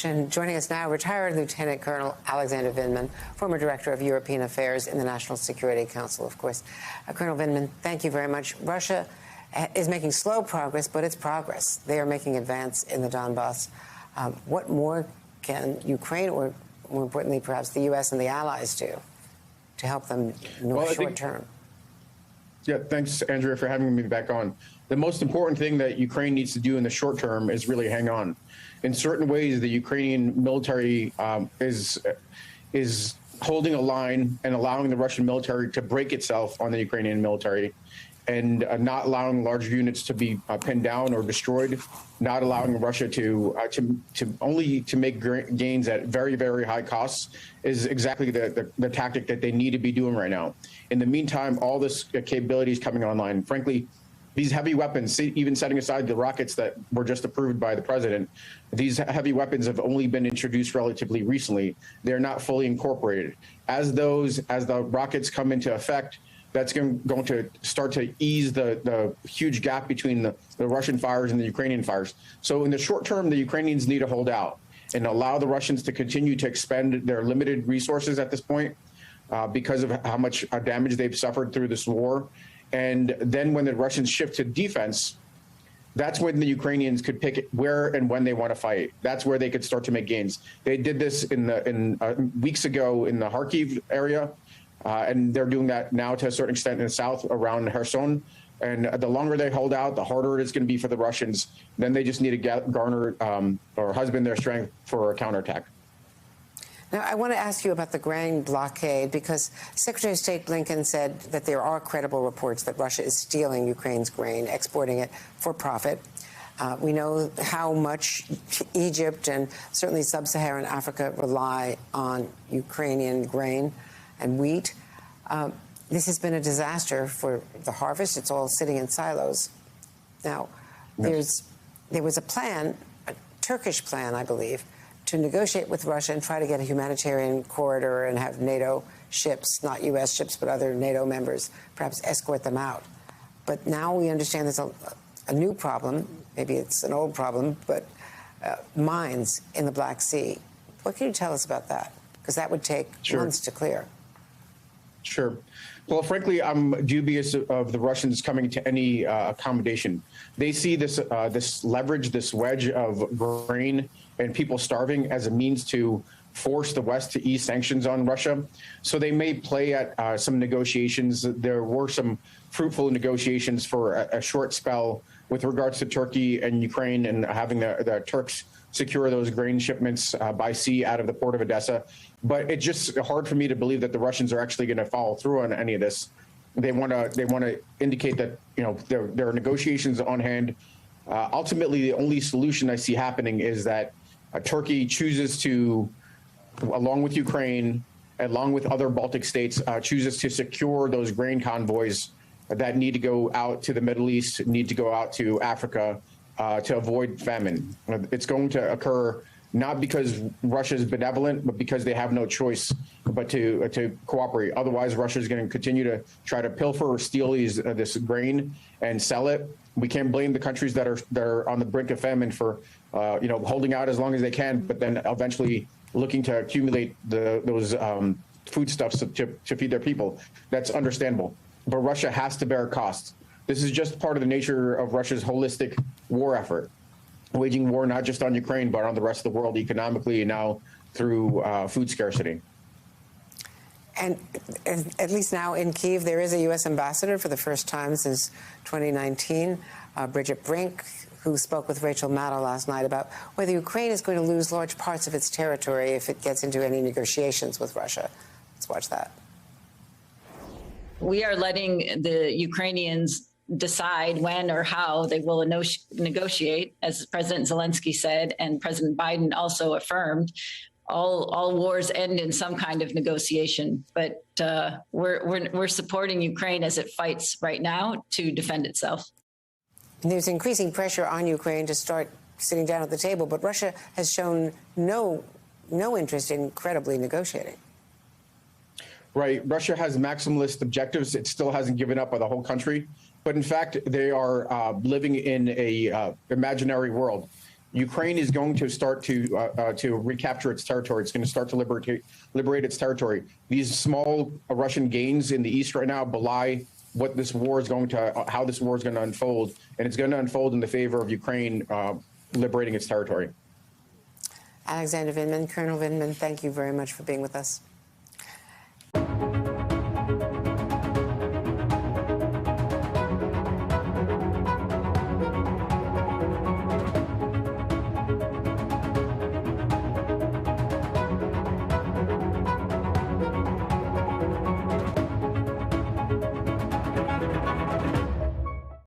And joining us now, retired Lieutenant Colonel Alexander Vindman, former Director of European Affairs in the National Security Council, of course. Colonel Vindman, thank you very much. Russia is making slow progress, but it's progress. They are making advance in the Donbass. What more can Ukraine, or more importantly, perhaps the U.S. and the allies do to help them in the short term? Yeah, thanks, Andrea, for having me back on. The most important thing that Ukraine needs to do in the short term is really hang on. In certain ways, the Ukrainian military is holding a line and allowing the Russian military to break itself on the Ukrainian military, and not allowing large units to be pinned down or destroyed, not allowing Russia to make gains at very, very high costs is exactly the tactic that they need to be doing right now. In the meantime, all this capability is coming online. Frankly, these heavy weapons, even setting aside the rockets that were just approved by the president, these heavy weapons have only been introduced relatively recently. They're not fully incorporated. As the rockets come into effect, that's going to start to ease the huge gap between the Russian fires and the Ukrainian fires. So in the short term, the Ukrainians need to hold out and allow the Russians to continue to expend their limited resources at this point because of how much damage they've suffered through this war. And then when the Russians shift to defense, that's when the Ukrainians could pick where and when they want to fight. That's where they could start to make gains. They did this weeks ago in the Kharkiv area, and they're doing that now to a certain extent in the south around Kherson. And the longer they hold out, the harder it is going to be for the Russians. Then they just need to garner or husband their strength for a counterattack. Now, I want to ask you about the grain blockade, because Secretary of State Blinken said that there are credible reports that Russia is stealing Ukraine's grain, exporting it for profit. We know how much Egypt and certainly sub-Saharan Africa rely on Ukrainian grain and wheat. This has been a disaster for the harvest. It's all sitting in silos. Now, Yes. there was a plan, a Turkish plan, I believe, to negotiate with Russia and try to get a humanitarian corridor and have NATO ships, not U.S. ships, but other NATO members, perhaps escort them out. But now we understand there's a new problem. Maybe it's an old problem, but mines in the Black Sea. What can you tell us about that? Because that would take months to clear. Sure. Well, frankly, I'm dubious of the Russians coming to any accommodation. They see this leverage, this wedge of grain and people starving as a means to force the West to ease sanctions on Russia. So they may play at some negotiations. There were some fruitful negotiations for a short spell with regards to Turkey and Ukraine and having the Turks secure those grain shipments by sea out of the port of Odessa. But it's just hard for me to believe that the Russians are actually going to follow through on any of this. They want to indicate that there are negotiations on hand. Ultimately, the only solution I see happening is that Turkey chooses to, along with Ukraine, along with other Baltic states, chooses to secure those grain convoys that need to go out to the Middle East, need to go out to Africa to avoid famine. It's going to occur not because Russia is benevolent, but because they have no choice but to cooperate. Otherwise, Russia is going to continue to try to pilfer or steal this grain and sell it. We can't blame the countries that are on the brink of famine for holding out as long as they can, but then eventually looking to accumulate those foodstuffs to feed their people. That's understandable. But Russia has to bear costs. This is just part of the nature of Russia's holistic war effort, waging war not just on Ukraine, but on the rest of the world economically and now through food scarcity. And at least now in Kyiv, there is a U.S. ambassador for the first time since 2019, Bridget Brink, who spoke with Rachel Maddow last night about whether Ukraine is going to lose large parts of its territory if it gets into any negotiations with Russia. Let's watch that. We are letting the Ukrainians decide when or how they will negotiate, as President Zelensky said, and President Biden also affirmed. All wars end in some kind of negotiation, but we're supporting Ukraine as it fights right now to defend itself. And there's increasing pressure on Ukraine to start sitting down at the table, but Russia has shown no interest in credibly negotiating. Right. Russia has maximalist objectives. It still hasn't given up on the whole country. But in fact, they are living in a imaginary world. Ukraine is going to start to recapture its territory. It's going to start to liberate its territory. These small Russian gains in the east right now belie what this war is going to, how this war is going to unfold, and it's going to unfold in the favor of Ukraine liberating its territory. Alexander Vindman, Colonel Vindman, thank you very much for being with us.